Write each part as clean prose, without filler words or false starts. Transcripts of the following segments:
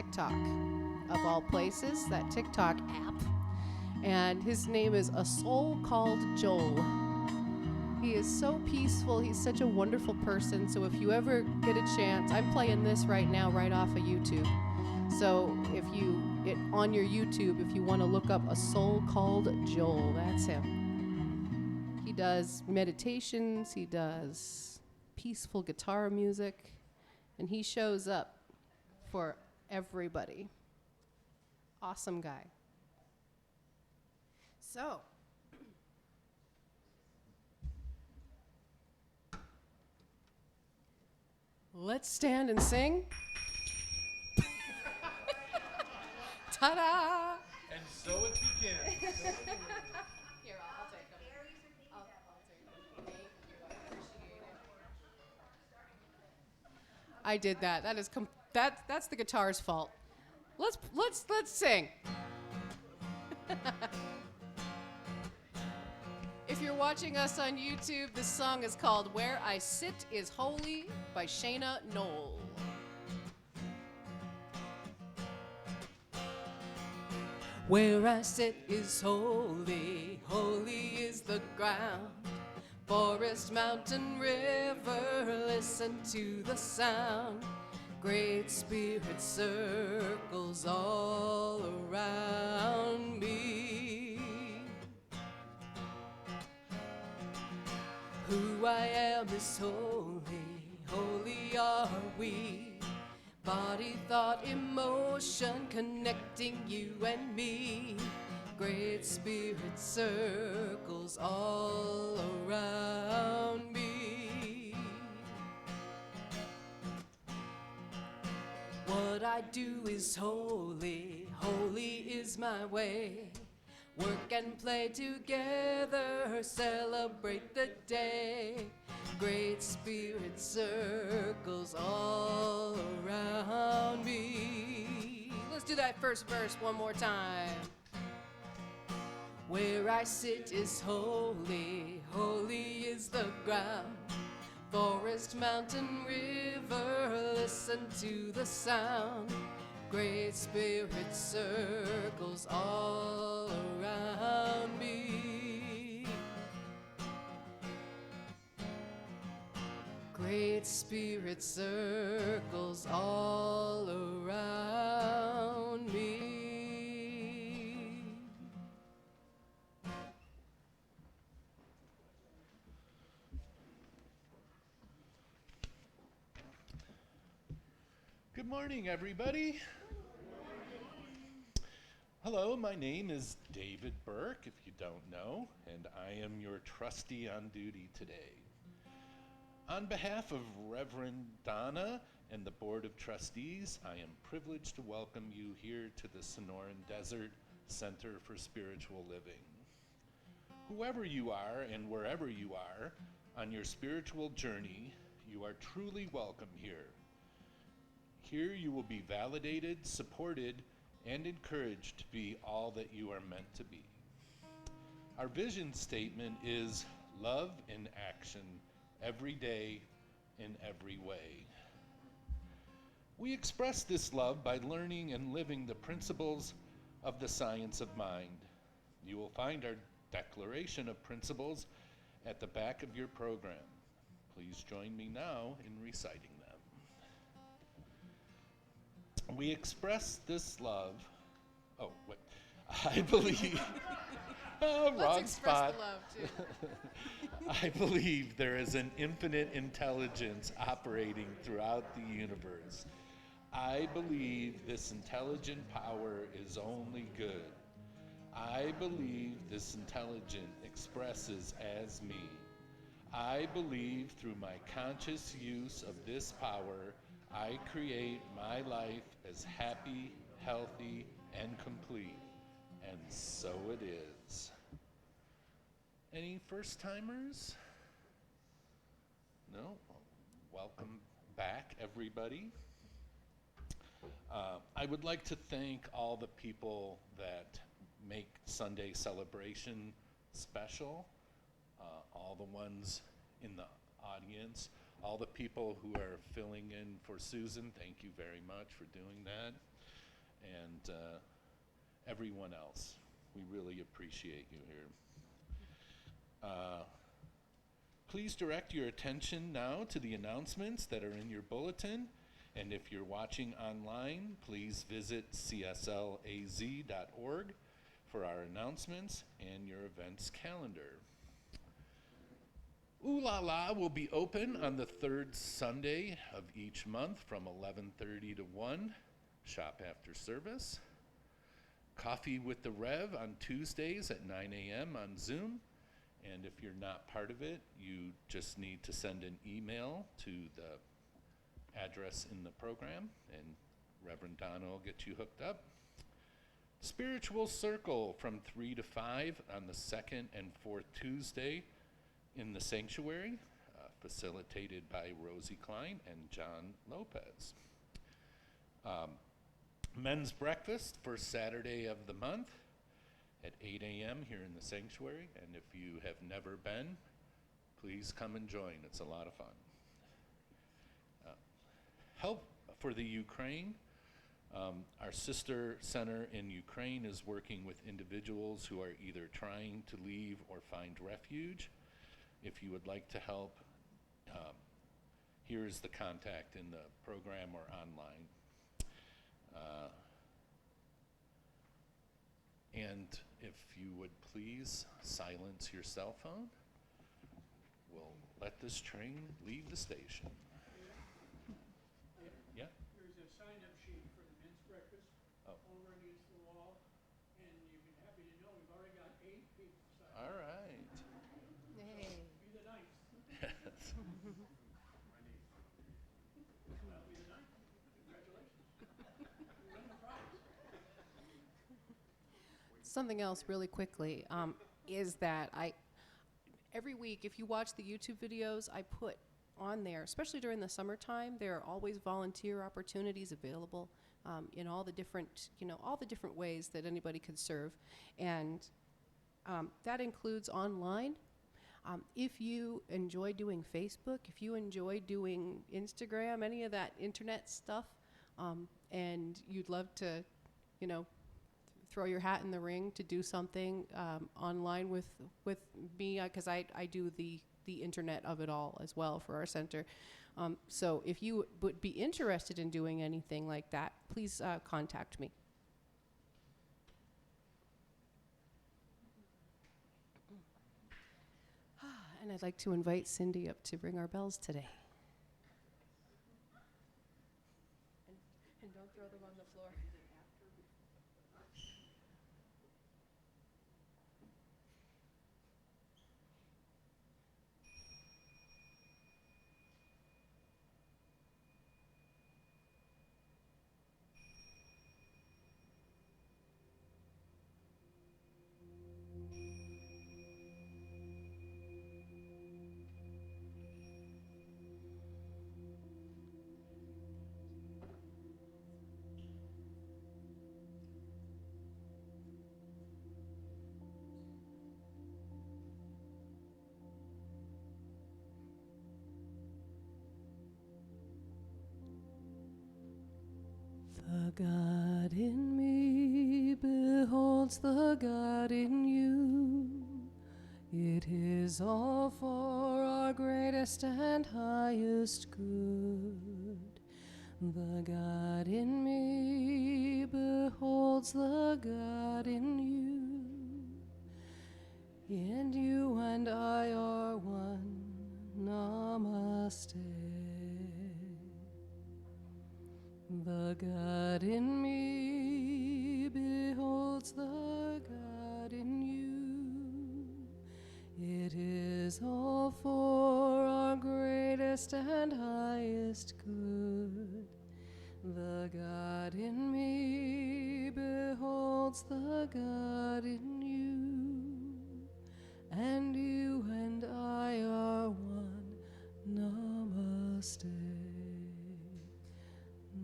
TikTok, of all places, that TikTok app. And his name is A Soul Called Joel. He is so peaceful. He's such a wonderful person. So if you ever get a chance, I'm playing this right now right off of YouTube. So if you, on your YouTube, if you want to look up A Soul Called Joel, that's him. He does meditations, he does peaceful guitar music, and he shows up for everybody. Awesome guy. So, let's stand and sing. Ta-da! And so it begins. Here, I'll take them. I'll take them. Thank you. I appreciate it. I did that. That is that's the guitar's fault. Let's sing. If you're watching us on YouTube, this song is called Where I Sit Is Holy by Shayna Knoll. Where I sit is holy, holy is the ground. Forest, mountain, river, listen to the sound. Great Spirit circles all around me. Who I am is holy, holy are we. Body, thought, emotion, connecting you and me. Great Spirit circles all around me. What I do is holy, holy is my way. Work and play together, celebrate the day. Great Spirit circles all around me. Let's do that first verse one more time. Where I sit is holy, holy is the ground. Forest, mountain, river, listen to the sound. Great Spirit circles all around me. Great Spirit circles all around me. Good morning, everybody. Hello, my name is David Burke, if you don't know, and I am your trustee on duty today. On behalf of Reverend Donna and the Board of Trustees, I am privileged to welcome you here to the Sonoran Desert Center for Spiritual Living. Whoever you are and wherever you are on your spiritual journey, you are truly welcome here. Here you will be validated, supported, and encouraged to be all that you are meant to be. Our vision statement is love in action, every day, in every way. We express this love by learning and living the principles of the science of mind. You will find our declaration of principles at the back of your program. Please join me now in reciting them. We express this love. Oh, wait. I believe. Oh, wrong spot. The love too. I believe there is an infinite intelligence operating throughout the universe. I believe this intelligent power is only good. I believe this intelligence expresses as me. I believe through my conscious use of this power, I create my life as happy, healthy, and complete. And so it is. Any first-timers? No? Welcome back, everybody. I would like to thank all the people that make Sunday celebration special, all the ones in the audience, all the people who are filling in for Susan, thank you very much for doing that. and everyone else. We really appreciate you here. Please direct your attention now to the announcements that are in your bulletin. And if you're watching online, please visit cslaz.org for our announcements and your events calendar. Ooh La La will be open on the third Sunday of each month from 11:30 to 1, shop after service. Coffee with the Rev on Tuesdays at 9 a.m. on Zoom. And if you're not part of it, you just need to send an email to the address in the program, and Reverend Donna will get you hooked up. Spiritual Circle from 3 to 5 on the second and fourth Tuesday in the sanctuary, facilitated by Rosie Klein and John Lopez. Men's breakfast first Saturday of the month at 8 a.m. here in the sanctuary, and if you have never been, please come and join. It's a lot of fun. Help for the Ukraine. Our sister center in Ukraine is working with individuals who are either trying to leave or find refuge. If you would like to help, here's the contact in the program or online. And if you would please silence your cell phone, we'll let this train leave the station. Yeah? There's a sign-up sheet for the men's breakfast over against the wall, and you'd be happy to know we've already got 8 people signed up. All right. Hey. Be the ninth. That'll be the ninth. Congratulations. You win the prize. Something else really quickly is that every week, if you watch the YouTube videos, I put on there, especially during the summertime, there are always volunteer opportunities available in all the different, all the different ways that anybody could serve. And that includes online. If you enjoy doing Facebook, if you enjoy doing Instagram, any of that internet stuff, and you'd love to, throw your hat in the ring to do something online with me, because I do the internet of it all as well for our center. So if you would be interested in doing anything like that, please contact me. And I'd like to invite Cindy up to ring our bells today. And don't throw them on the floor. The God in me beholds the God in you. It is all for our greatest and highest good. The God in me beholds the God in you. And you and I are one. Namaste. The God in me beholds the God in you. It is all for our greatest and highest good. The God in me beholds the God in you. And you and I are one. Namaste.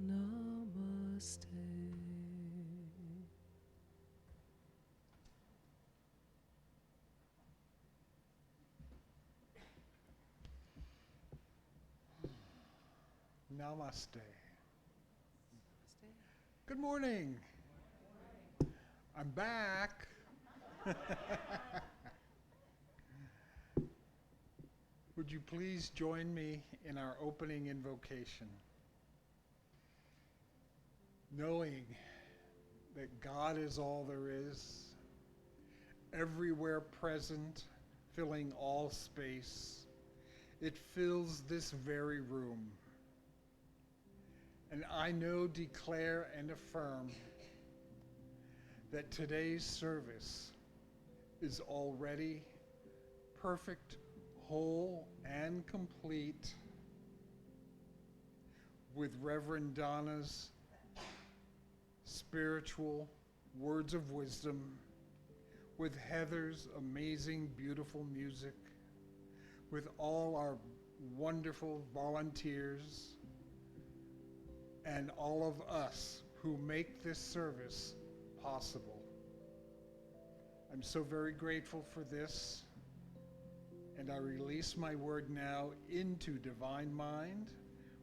Namaste. Namaste. Good morning. I'm back. Would you please join me in our opening invocation? Knowing that God is all there is, everywhere present, filling all space. It fills this very room. And I know, declare, and affirm that today's service is already perfect, whole, and complete with Reverend Donna's spiritual words of wisdom, with Heather's amazing, beautiful music, with all our wonderful volunteers, and all of us who make this service possible. I'm so very grateful for this, and I release my word now into Divine Mind,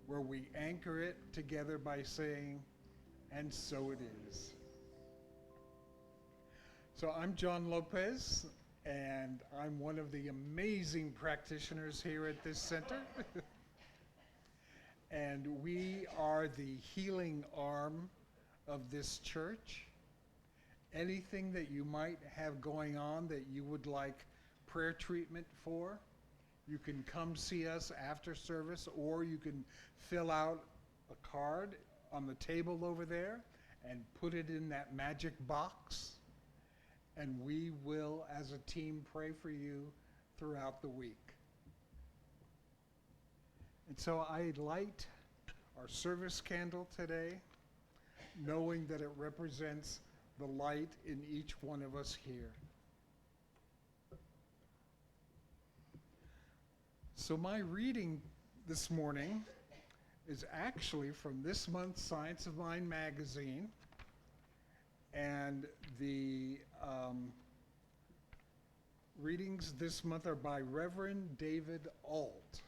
where we anchor it together by saying, and so it is. So I'm John Lopez, and I'm one of the amazing practitioners here at this center. And we are the healing arm of this church. Anything that you might have going on that you would like prayer treatment for, you can come see us after service, or you can fill out a card on the table over there and put it in that magic box. And we will, as a team, pray for you throughout the week. And so I light our service candle today, knowing that it represents the light in each one of us here. So my reading this morning is actually from this month's Science of Mind magazine, and the readings this month are by Reverend David Alt.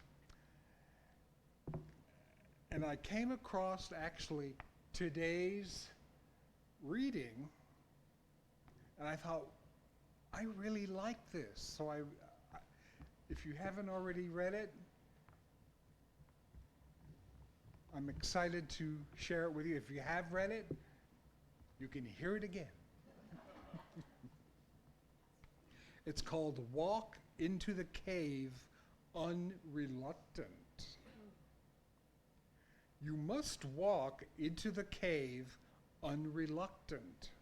And I came across actually today's reading, and I thought, I really like this. So if you haven't already read it, I'm excited to share it with you. If you have read it, you can hear it again. It's called Walk into the Cave Unreluctant. You must walk into the cave unreluctant.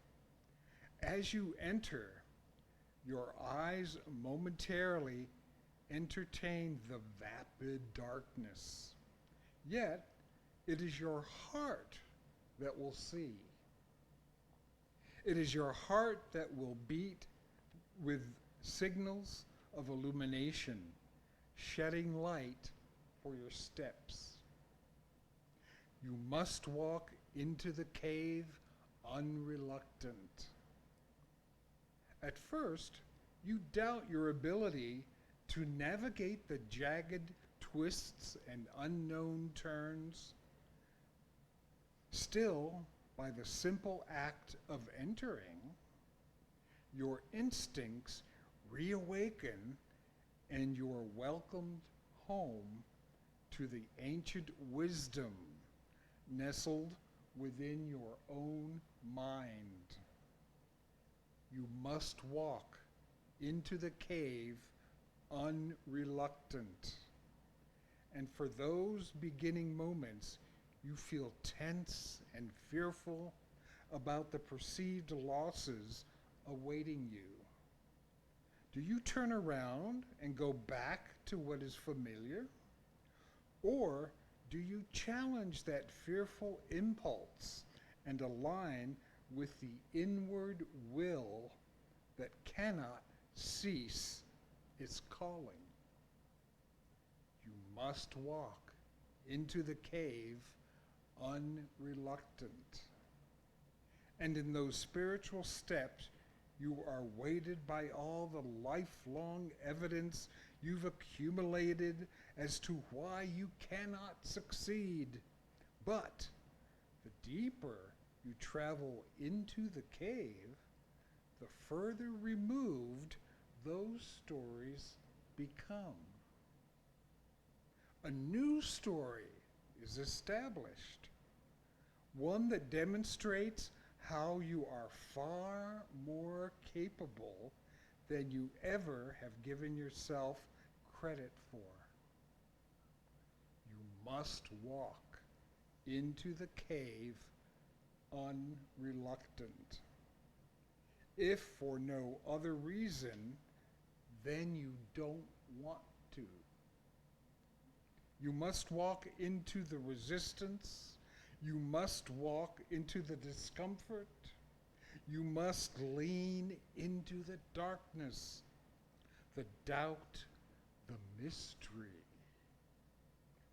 As you enter, your eyes momentarily entertain the vapid darkness. Yet, it is your heart that will see. It is your heart that will beat with signals of illumination, shedding light for your steps. You must walk into the cave unreluctant. At first, you doubt your ability to navigate the jagged twists and unknown turns. Still, by the simple act of entering, your instincts reawaken and you are welcomed home to the ancient wisdom nestled within your own mind. You must walk into the cave unreluctant. And for those beginning moments, you feel tense and fearful about the perceived losses awaiting you. Do you turn around and go back to what is familiar? Or do you challenge that fearful impulse and align with the inward will that cannot cease its calling? You must walk into the cave unreluctant. And in those spiritual steps, you are weighted by all the lifelong evidence you've accumulated as to why you cannot succeed. But the deeper you travel into the cave, the further removed those stories become. A new story is established, one that demonstrates how you are far more capable than you ever have given yourself credit for. You must walk into the cave unreluctant. If for no other reason than you don't want to. You must walk into the resistance. You must walk into the discomfort. You must lean into the darkness, the doubt, the mystery.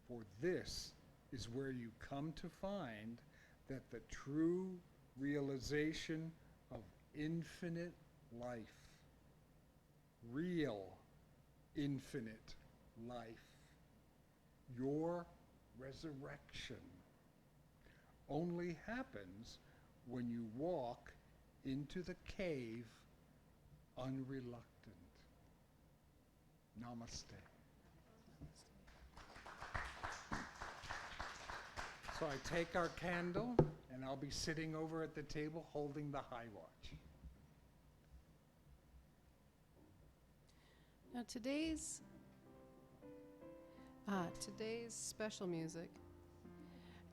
For this is where you come to find that the true realization of infinite life, real infinite life, your resurrection, only happens when you walk into the cave unreluctant. Namaste. So I take our candle, and I'll be sitting over at the table holding the high watch. Now today's special music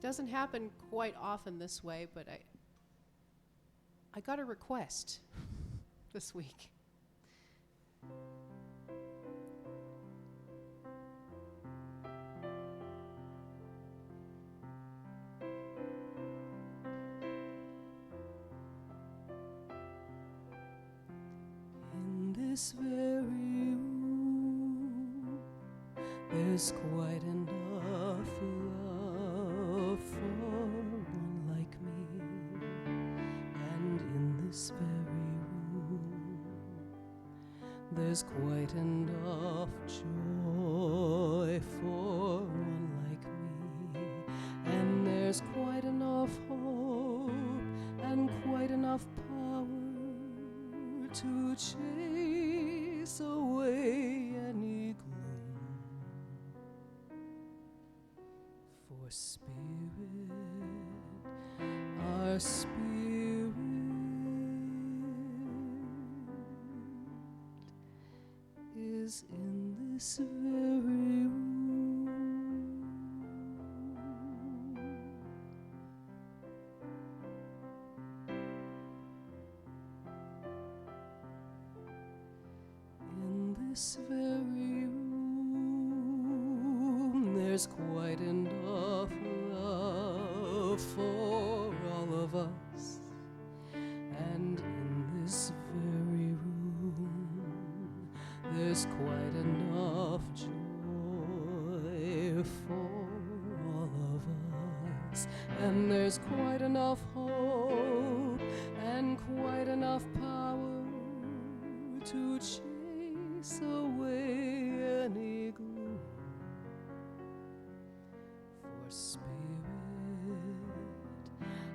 doesn't happen quite often this way, but I got a request this week. In this very room, there's quite enough love for one like me. And in this very room, there's quite enough joy for one like me. And there's quite enough hope and quite enough power to chase away any gloom. For spirit, our spirit is in this very room. In this very room, there's quite enough love for all of us. And in this very room, there's quite enough joy for all of us. And there's quite enough hope and quite enough power to chase away any gloom. For spirit,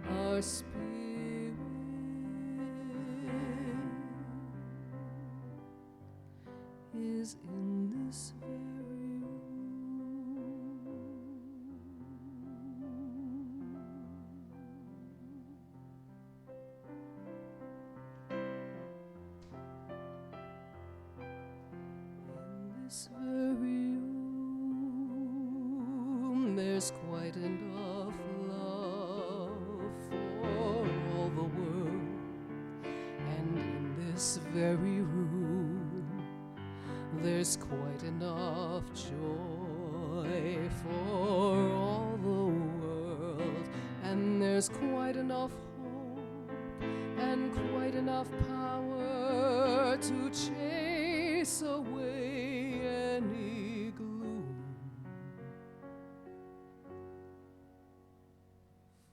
our spirit is in this very room. In this very room, there's quite enough love for all the world. And in this very room, there's quite enough joy for all the world. And there's quite enough hope and quite enough power to chase away any gloom.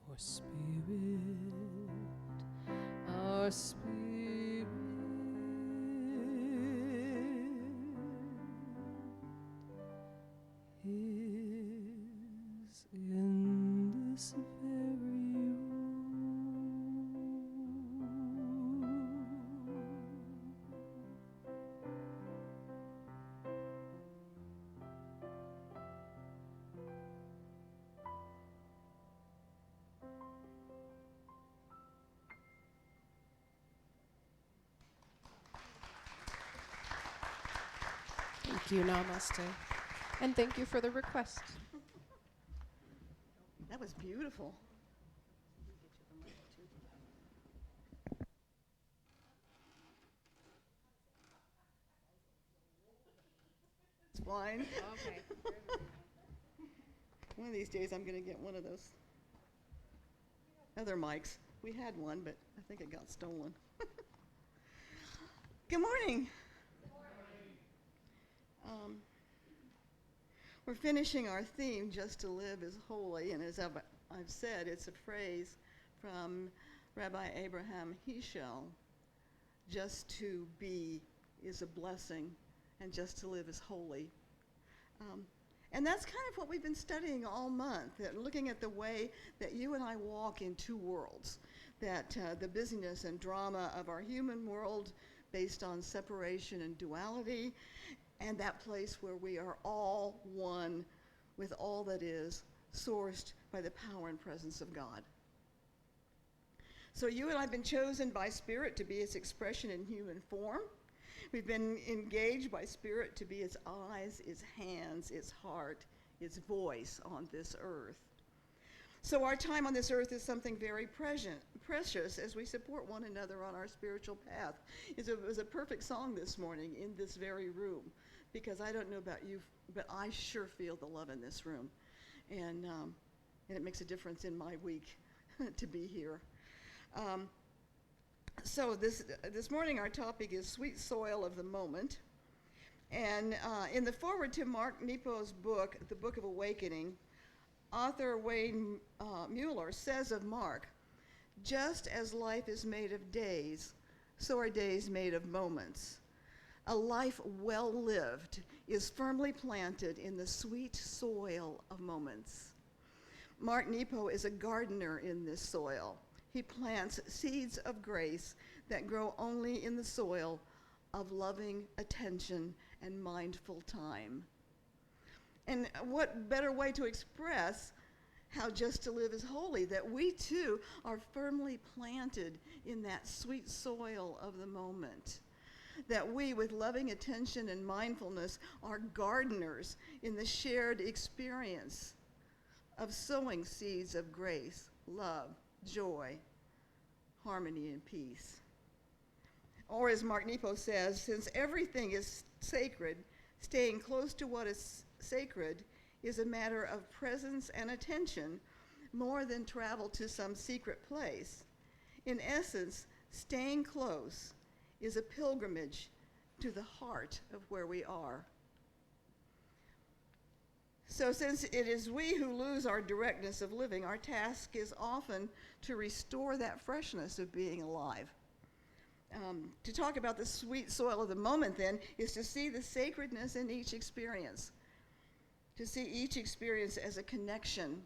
For spirit, our spirit is in this very room. Thank you, namaste. And thank you for the request. That was beautiful. It's blind. Okay. One of these days I'm going to get one of those other mics. We had one, but I think it got stolen. Good morning. We're finishing our theme, Just to Live is Holy, and as I've said, it's a phrase from Rabbi Abraham Heschel. Just to be is a blessing, and just to live is holy. And that's kind of what we've been studying all month, looking at the way that you and I walk in two worlds, that the busyness and drama of our human world based on separation and duality, and that place where we are all one with all that is, sourced by the power and presence of God. So you and I have been chosen by Spirit to be its expression in human form. We've been engaged by Spirit to be its eyes, its hands, its heart, its voice on this earth. So our time on this earth is something very precious as we support one another on our spiritual path. It was a perfect song this morning in this very room, because I don't know about you, but I sure feel the love in this room. And it makes a difference in my week to be here. So this morning our topic is Sweet Soil of the Moment. And in the foreword to Mark Nepo's book, The Book of Awakening, author Wayne Mueller says of Mark, just as life is made of days, so are days made of moments. A life well lived is firmly planted in the sweet soil of moments. Mark Nepo is a gardener in this soil. He plants seeds of grace that grow only in the soil of loving attention and mindful time. And what better way to express how just to live is holy, that we too are firmly planted in that sweet soil of the moment. That we, with loving attention and mindfulness, are gardeners in the shared experience of sowing seeds of grace, love, joy, harmony, and peace. Or as Mark Nepo says, since everything is sacred, staying close to what is sacred is a matter of presence and attention more than travel to some secret place. In essence, staying close is a pilgrimage to the heart of where we are. So since it is we who lose our directness of living, our task is often to restore that freshness of being alive. To talk about the sweet soil of the moment, then, is to see the sacredness in each experience, to see each experience as a connection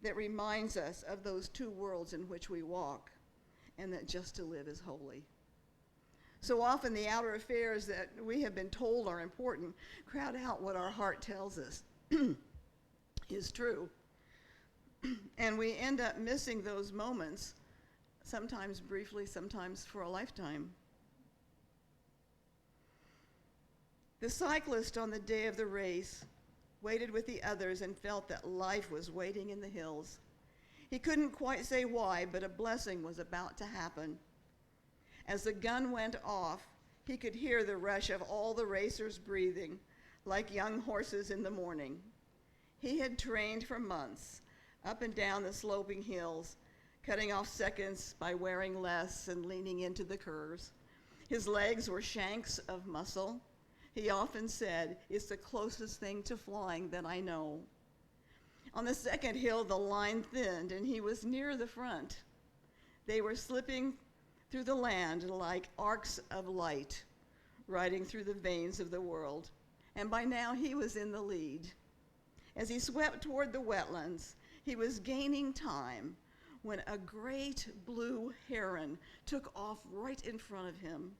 that reminds us of those two worlds in which we walk, and that just to live is holy. So often the outer affairs that we have been told are important crowd out what our heart tells us is true. And we end up missing those moments, sometimes briefly, sometimes for a lifetime. The cyclist on the day of the race waited with the others and felt that life was waiting in the hills. He couldn't quite say why, but a blessing was about to happen. As the gun went off, he could hear the rush of all the racers breathing, like young horses in the morning. He had trained for months, up and down the sloping hills, cutting off seconds by wearing less and leaning into the curves. His legs were shanks of muscle. He often said, "It's the closest thing to flying that I know." On the second hill, the line thinned, and he was near the front. They were slipping through the land like arcs of light, riding through the veins of the world. And by now, he was in the lead. As he swept toward the wetlands, he was gaining time when a great blue heron took off right in front of him,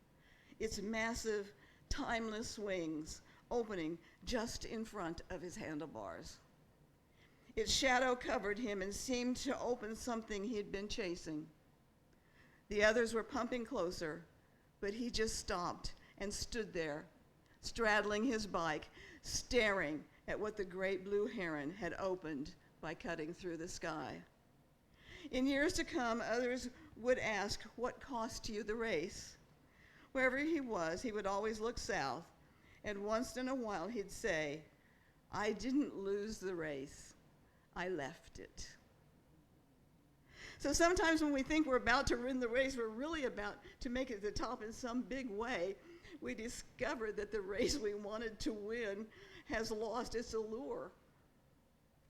its massive, timeless wings opening just in front of his handlebars. Its shadow covered him and seemed to open something he'd been chasing. The others were pumping closer, but he just stopped and stood there, straddling his bike, staring at what the great blue heron had opened by cutting through the sky. In years to come, others would ask, what cost you the race? Wherever he was, he would always look south, and once in a while he'd say, I didn't lose the race, I left it. So sometimes when we think we're about to win the race, we're really about to make it to the top in some big way, we discover that the race we wanted to win has lost its allure.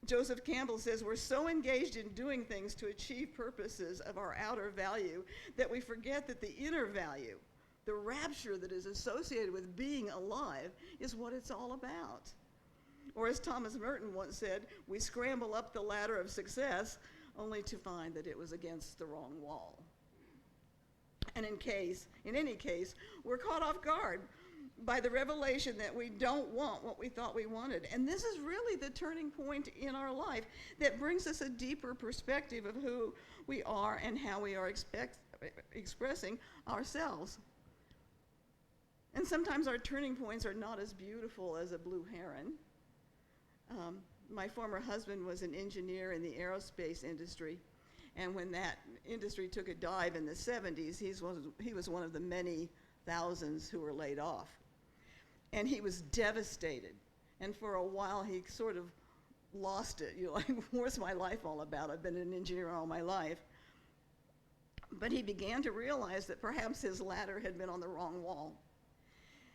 Joseph Campbell says we're so engaged in doing things to achieve purposes of our outer value that we forget that the inner value, the rapture that is associated with being alive, is what it's all about. Or as Thomas Merton once said, we scramble up the ladder of success only to find that it was against the wrong wall. And in any case, we're caught off guard by the revelation that we don't want what we thought we wanted. And this is really the turning point in our life that brings us a deeper perspective of who we are and how we are expressing ourselves. And sometimes our turning points are not as beautiful as a blue heron. My former husband was an engineer in the aerospace industry, and when that industry took a dive in the 70s, he was one of the many thousands who were laid off. And he was devastated. And for a while, he sort of lost it. Like, what's my life all about? I've been an engineer all my life. But he began to realize that perhaps his ladder had been on the wrong wall.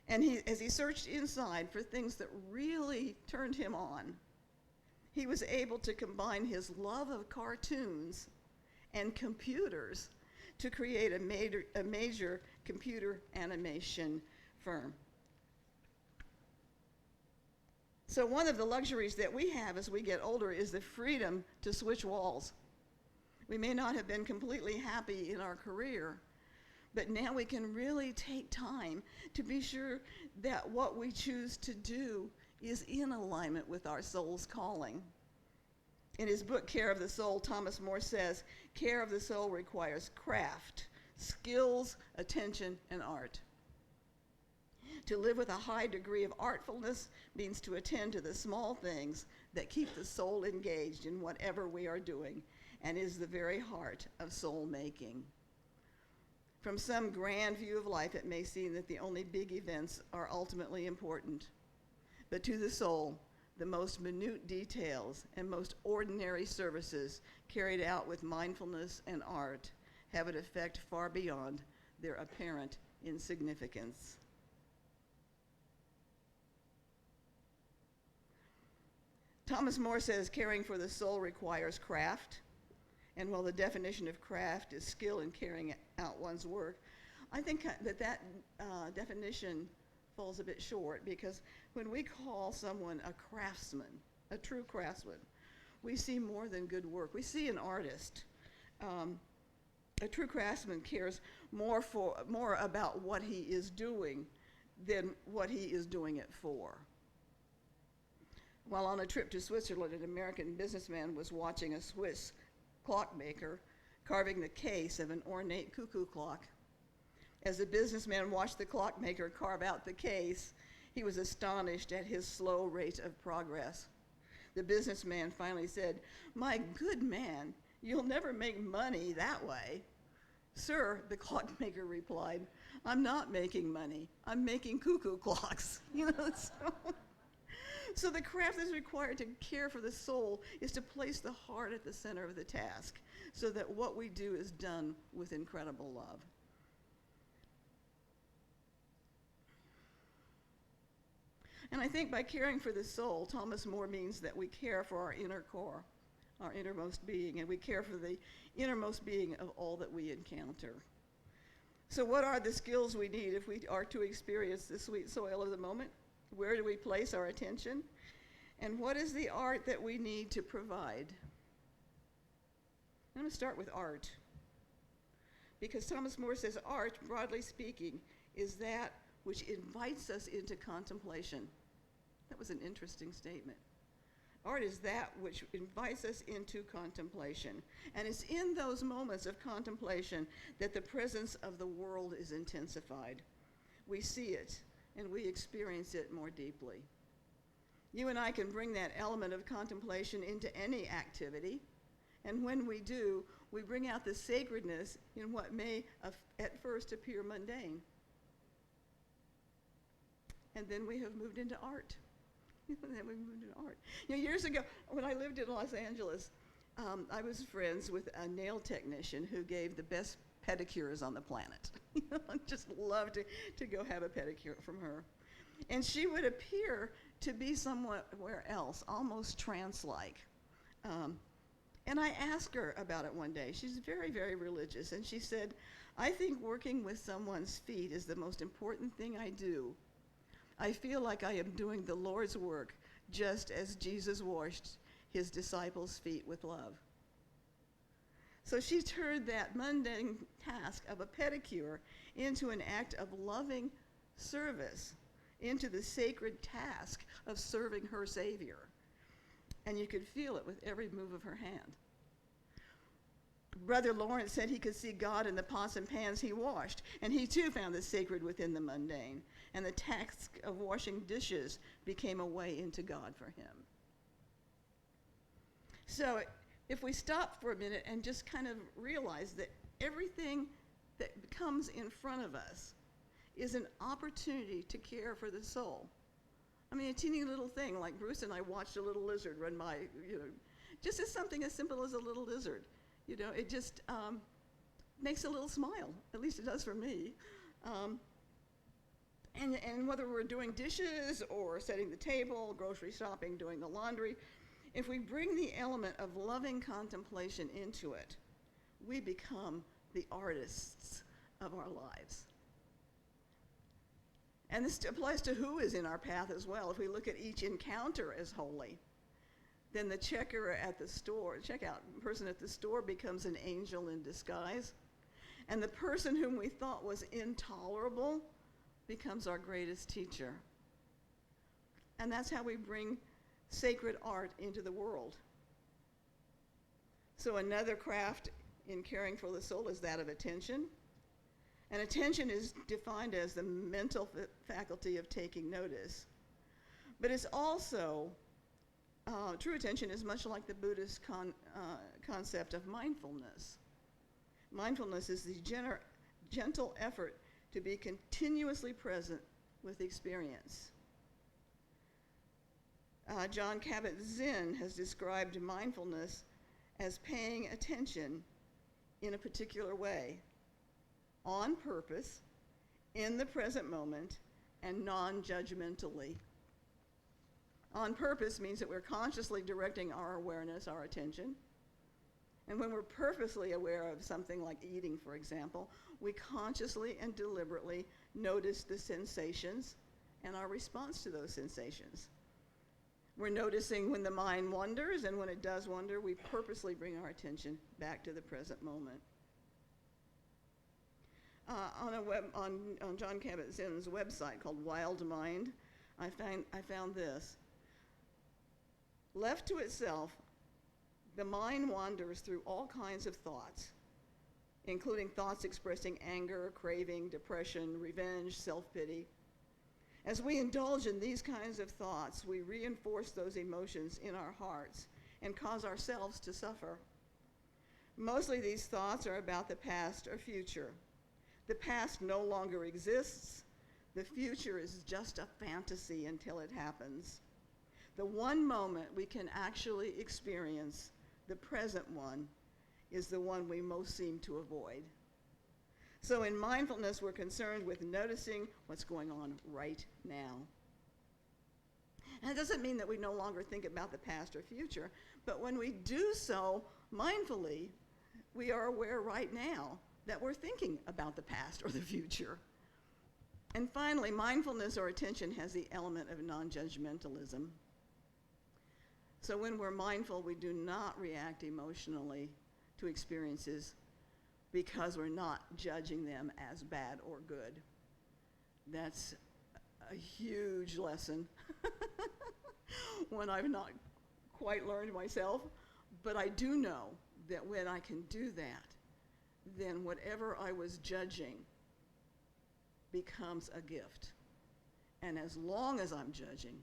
And as he searched inside for things that really turned him on, he was able to combine his love of cartoons and computers to create a major computer animation firm. So one of the luxuries that we have as we get older is the freedom to switch walls. We may not have been completely happy in our career, but now we can really take time to be sure that what we choose to do is in alignment with our soul's calling. In his book, Care of the Soul, Thomas More says, care of the soul requires craft, skills, attention, and art. To live with a high degree of artfulness means to attend to the small things that keep the soul engaged in whatever we are doing and is the very heart of soul making. From some grand view of life, it may seem that the only big events are ultimately important. But to the soul, the most minute details and most ordinary services carried out with mindfulness and art have an effect far beyond their apparent insignificance. Thomas More says caring for the soul requires craft. And while the definition of craft is skill in carrying out one's work, I think that definition falls a bit short, because when we call someone a craftsman, a true craftsman, we see more than good work. We see an artist. A true craftsman cares more about what he is doing than what he is doing it for. While on a trip to Switzerland, an American businessman was watching a Swiss clockmaker carving the case of an ornate cuckoo clock. As the businessman watched the clockmaker carve out the case, he was astonished at his slow rate of progress. The businessman finally said, "My good man, you'll never make money that way." "Sir," the clockmaker replied, "I'm not making money. I'm making cuckoo clocks." So the craft that's required to care for the soul is to place the heart at the center of the task so that what we do is done with incredible love. And I think by caring for the soul, Thomas More means that we care for our inner core, our innermost being, and we care for the innermost being of all that we encounter. So what are the skills we need if we are to experience the sweet soil of the moment? Where do we place our attention? And what is the art that we need to provide? I'm going to start with art, because Thomas More says art, broadly speaking, is that which invites us into contemplation. That was an interesting statement. Art is that which invites us into contemplation. And it's in those moments of contemplation that the presence of the world is intensified. We see it, and we experience it more deeply. You and I can bring that element of contemplation into any activity, and when we do, we bring out the sacredness in what may at first appear mundane. And then we have moved into art. Years ago, when I lived in Los Angeles, I was friends with a nail technician who gave the best pedicures on the planet. I just loved to go have a pedicure from her. And she would appear to be somewhere else, almost trance-like. And I asked her about it one day. She's very, very religious. And she said, I think working with someone's feet is the most important thing I do. I feel like I am doing the Lord's work just as Jesus washed his disciples' feet with love. So she turned that mundane task of a pedicure into an act of loving service, into the sacred task of serving her Savior. And you could feel it with every move of her hand. Brother Lawrence said he could see God in the pots and pans he washed, and he too found the sacred within the mundane, and the task of washing dishes became a way into God for him. So if we stop for a minute and just kind of realize that everything that comes in front of us is an opportunity to care for the soul. I mean, a teeny little thing, like Bruce and I watched a little lizard run by, just as something as simple as a little lizard. It just makes a little smile. At least it does for me. And whether we're doing dishes or setting the table, grocery shopping, doing the laundry, if we bring the element of loving contemplation into it, we become the artists of our lives. And this applies to who is in our path as well. If we look at each encounter as holy, then the checkout person at the store becomes an angel in disguise. And the person whom we thought was intolerable becomes our greatest teacher. And that's how we bring sacred art into the world. So another craft in caring for the soul is that of attention. And attention is defined as the mental faculty of taking notice. But it's also, true attention is much like the Buddhist concept of mindfulness. Mindfulness is the gentle effort to be continuously present with experience. John Kabat-Zinn has described mindfulness as paying attention in a particular way, on purpose, in the present moment, and non-judgmentally. On purpose means that we're consciously directing our awareness, our attention. And when we're purposely aware of something like eating, for example, we consciously and deliberately notice the sensations and our response to those sensations. We're noticing when the mind wanders, and when it does wander, we purposely bring our attention back to the present moment. On John Kabat-Zinn's website called Wild Mind, I found this. Left to itself, the mind wanders through all kinds of thoughts, including thoughts expressing anger, craving, depression, revenge, self-pity. As we indulge in these kinds of thoughts, we reinforce those emotions in our hearts and cause ourselves to suffer. Mostly these thoughts are about the past or future. The past no longer exists. The future is just a fantasy until it happens. The one moment we can actually experience, the present one, is the one we most seem to avoid. So in mindfulness, we're concerned with noticing what's going on right now. And it doesn't mean that we no longer think about the past or future, but when we do so mindfully, we are aware right now that we're thinking about the past or the future. And finally, mindfulness or attention has the element of non-judgmentalism. So when we're mindful, we do not react emotionally to experiences because we're not judging them as bad or good. That's a huge lesson, one I've not quite learned myself, but I do know that when I can do that, then whatever I was judging becomes a gift. And as long as I'm judging,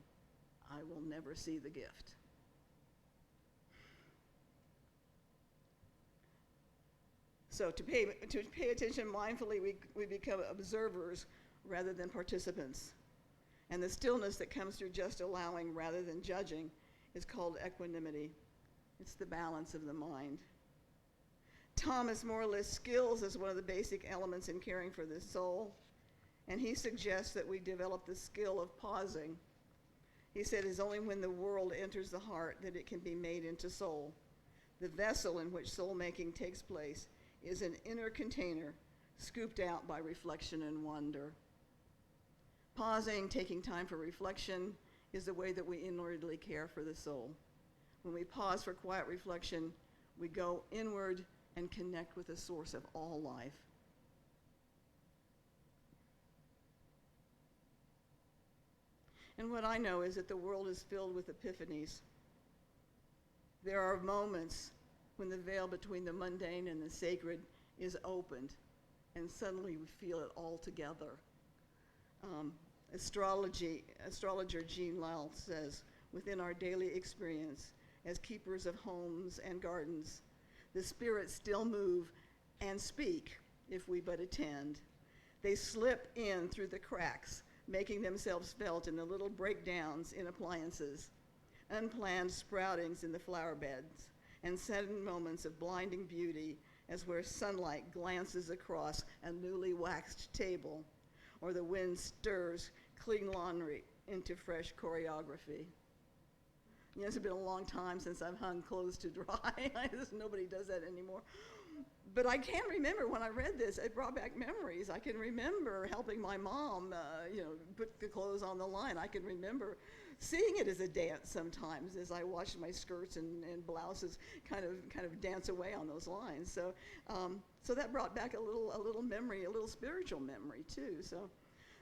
I will never see the gift. So to pay attention mindfully, we become observers rather than participants. And the stillness that comes through just allowing rather than judging is called equanimity. It's the balance of the mind. Thomas More lists skills as one of the basic elements in caring for the soul, and he suggests that we develop the skill of pausing. He said it's only when the world enters the heart that it can be made into soul. The vessel in which soul making takes place is an inner container scooped out by reflection and wonder. Pausing, taking time for reflection, is the way that we inwardly care for the soul. When we pause for quiet reflection, we go inward and connect with the source of all life. And what I know is that the world is filled with epiphanies. There are moments when the veil between the mundane and the sacred is opened, and suddenly we feel it all together. Astrologer Jean Lal says, within our daily experience, as keepers of homes and gardens, the spirits still move and speak if we but attend. They slip in through the cracks, making themselves felt in the little breakdowns in appliances, unplanned sproutings in the flower beds, and sudden moments of blinding beauty as where sunlight glances across a newly waxed table, or the wind stirs clean laundry into fresh choreography. You know, it's been a long time since I've hung clothes to dry. Nobody does that anymore. But I can remember when I read this, it brought back memories. I can remember helping my mom, put the clothes on the line. I can remember seeing it as a dance sometimes as I watched my skirts and blouses kind of dance away on those lines. So that brought back a little memory, a little spiritual memory too.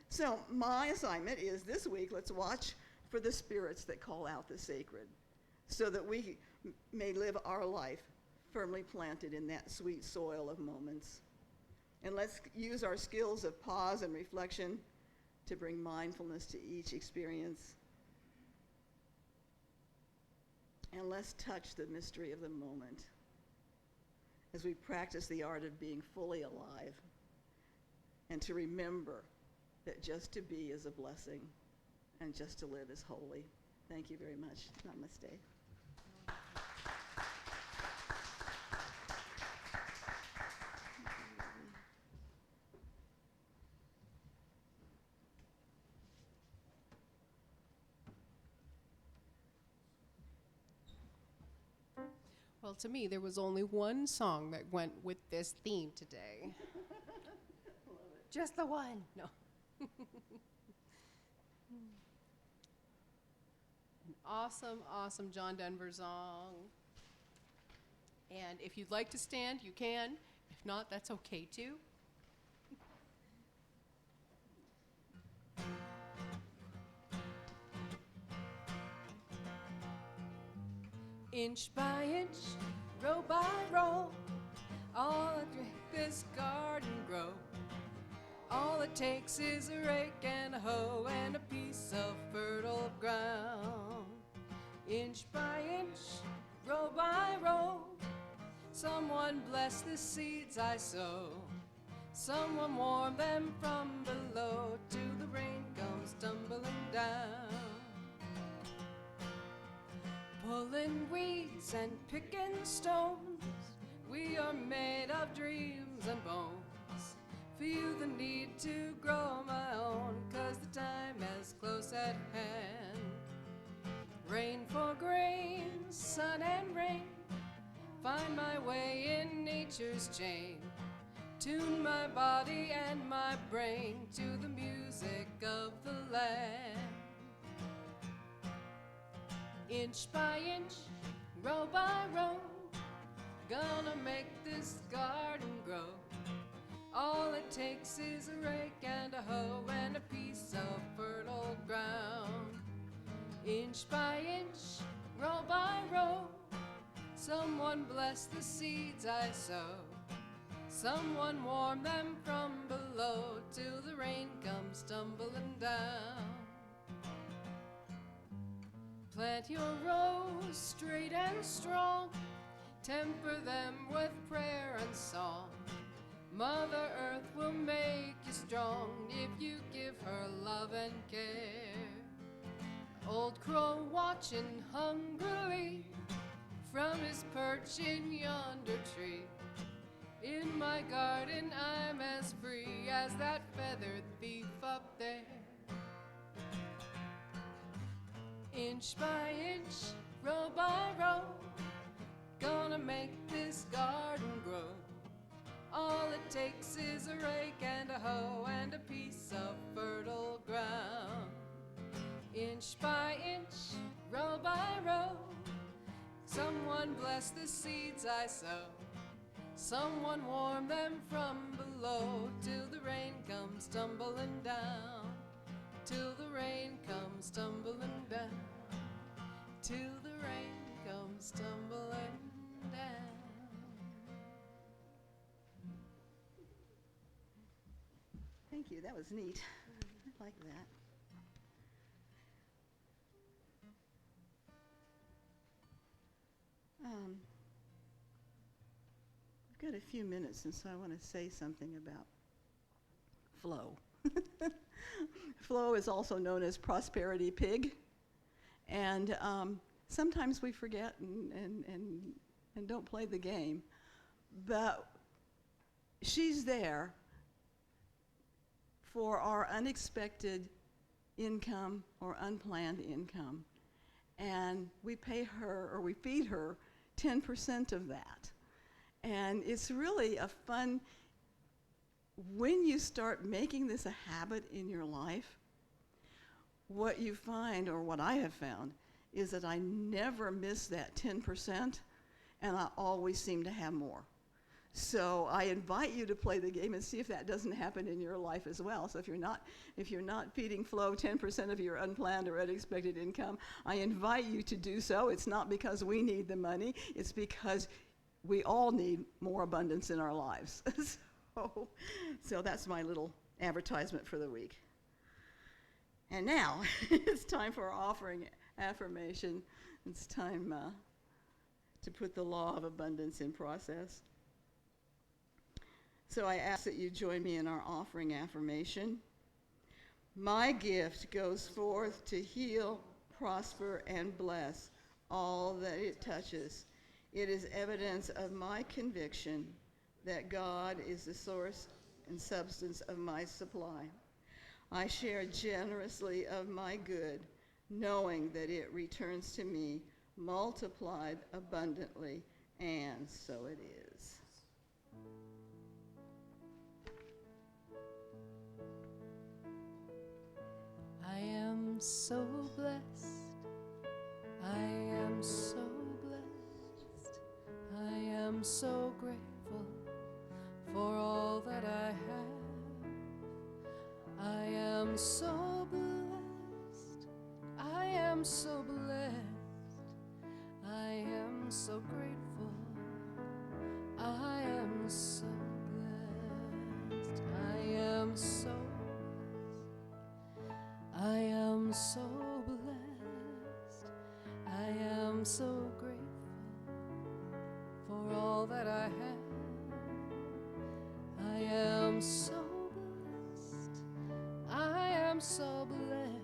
So my assignment is this week, let's watch for the spirits that call out the sacred, so that we may live our life firmly planted in that sweet soil of moments. And let's use our skills of pause and reflection to bring mindfulness to each experience. And let's touch the mystery of the moment as we practice the art of being fully alive, and to remember that just to be is a blessing and just to live is holy. Thank you very much. Namaste. Well, to me, there was only one song that went with this theme today. Just the one. No. An awesome John Denver song. And if you'd like to stand, you can. If not, that's okay too. Inch by inch, row by row, all that this garden grow. All it takes is a rake and a hoe and a piece of fertile ground. Inch by inch, row by row, someone bless the seeds I sow. Someone warm them from below till the rain comes tumbling down. Pulling weeds and picking stones, we are made of dreams and bones. Feel the need to grow my own, 'cause the time is close at hand. Rain for grain, sun and rain, find my way in nature's chain. Tune my body and my brain to the music of the land. Inch by inch, row by row, gonna make this garden grow. All it takes is a rake and a hoe and a piece of fertile ground. Inch by inch, row by row, someone bless the seeds I sow. Someone warm them from below till the rain comes tumbling down. Plant your rows straight and strong, temper them with prayer and song. Mother Earth will make you strong if you give her love and care. Old crow watching hungrily from his perch in yonder tree. In my garden I'm as free as that feathered thief up there. Inch by inch, row by row, gonna make this garden grow. All it takes is a rake and a hoe and a piece of fertile ground. Inch by inch, row by row, someone bless the seeds I sow. Someone warm them from below till the rain comes tumbling down. Till the rain comes tumbling down. Till the rain comes tumbling down. Thank you. That was neat. I like that. I've got a few minutes, and so I want to say something about flow. Flow is also known as prosperity pig, and sometimes we forget and don't play the game, but she's there for our unexpected income or unplanned income, and we pay her or we feed her 10% of that. And it's really a fun, when you start making this a habit in your life, what you find, or what I have found, is that I never miss that 10%, and I always seem to have more. So I invite you to play the game and see if that doesn't happen in your life as well. So if you're not feeding flow 10% of your unplanned or unexpected income, I invite you to do so. It's not because we need the money, it's because we all need more abundance in our lives. So that's my little advertisement for the week. And now it's time for our offering affirmation. It's time to put the law of abundance in process. So I ask that you join me in our offering affirmation. My gift goes forth to heal, prosper, and bless all that it touches. It is evidence of my conviction that God is the source and substance of my supply. I share generously of my good, knowing that it returns to me multiplied abundantly, and so it is. I am so blessed. I am so blessed. I am so grateful for all that I have. I am so blessed. I am so blessed. I am so grateful. I am so blessed. I am so I am so blessed. I am so grateful for all that I have. I am so blessed. I am so blessed.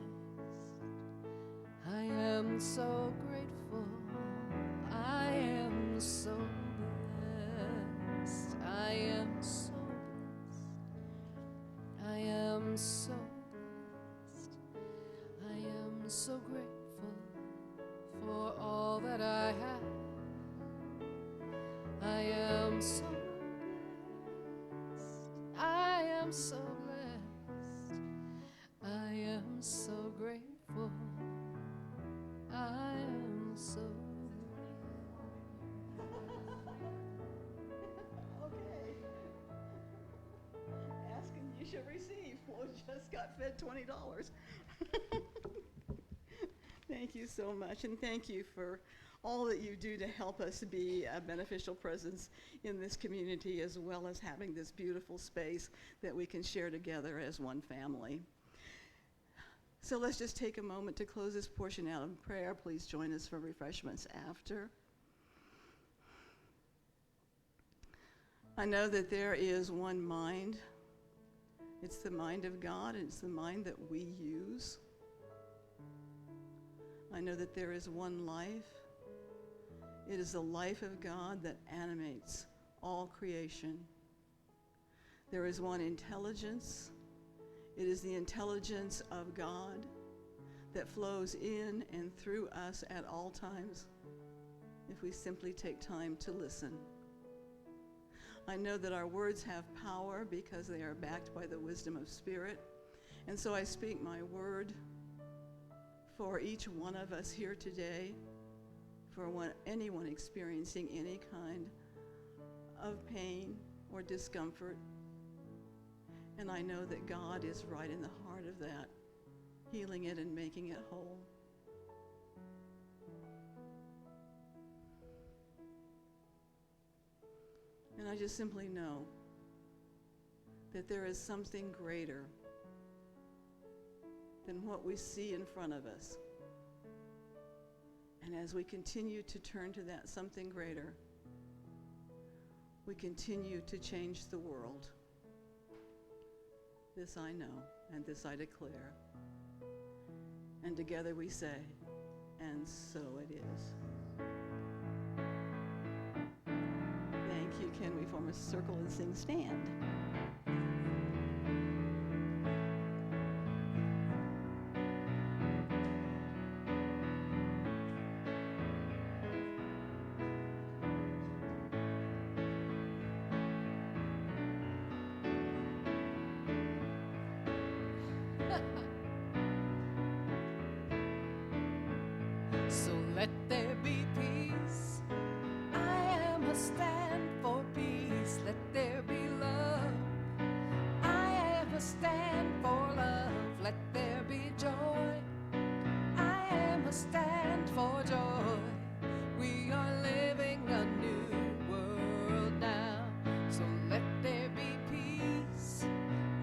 I am so grateful. I am so blessed. I am so blessed. I am so so grateful for all that I have. I am so blessed. I am so blessed. I am so grateful. I am so Okay. Ask and you shall receive. Well, just got fed $20. Thank you so much, and thank you for all that you do to help us be a beneficial presence in this community, as well as having this beautiful space that we can share together as one family. So let's just take a moment to close this portion out in prayer. Please join us for refreshments after. I know that there is one mind. It's the mind of God, and it's the mind that we use. I know that there is one life. It is the life of God that animates all creation. There is one intelligence. It is the intelligence of God that flows in and through us at all times if we simply take time to listen. I know that our words have power because they are backed by the wisdom of Spirit. And so I speak my word for each one of us here today, for anyone experiencing any kind of pain or discomfort. And I know that God is right in the heart of that, healing it and making it whole. And I just simply know that there is something greater than what we see in front of us. And as we continue to turn to that something greater, we continue to change the world. This I know, and this I declare. And together we say, and so it is. Thank you. Can we form a circle and sing Stand? So let there be peace. I am a stand for peace. Let there be love. I am a stand for love. Let there be joy. I am a stand for joy. We are living a new world now. So let there be peace.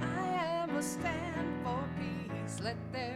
I am a stand for peace. Let there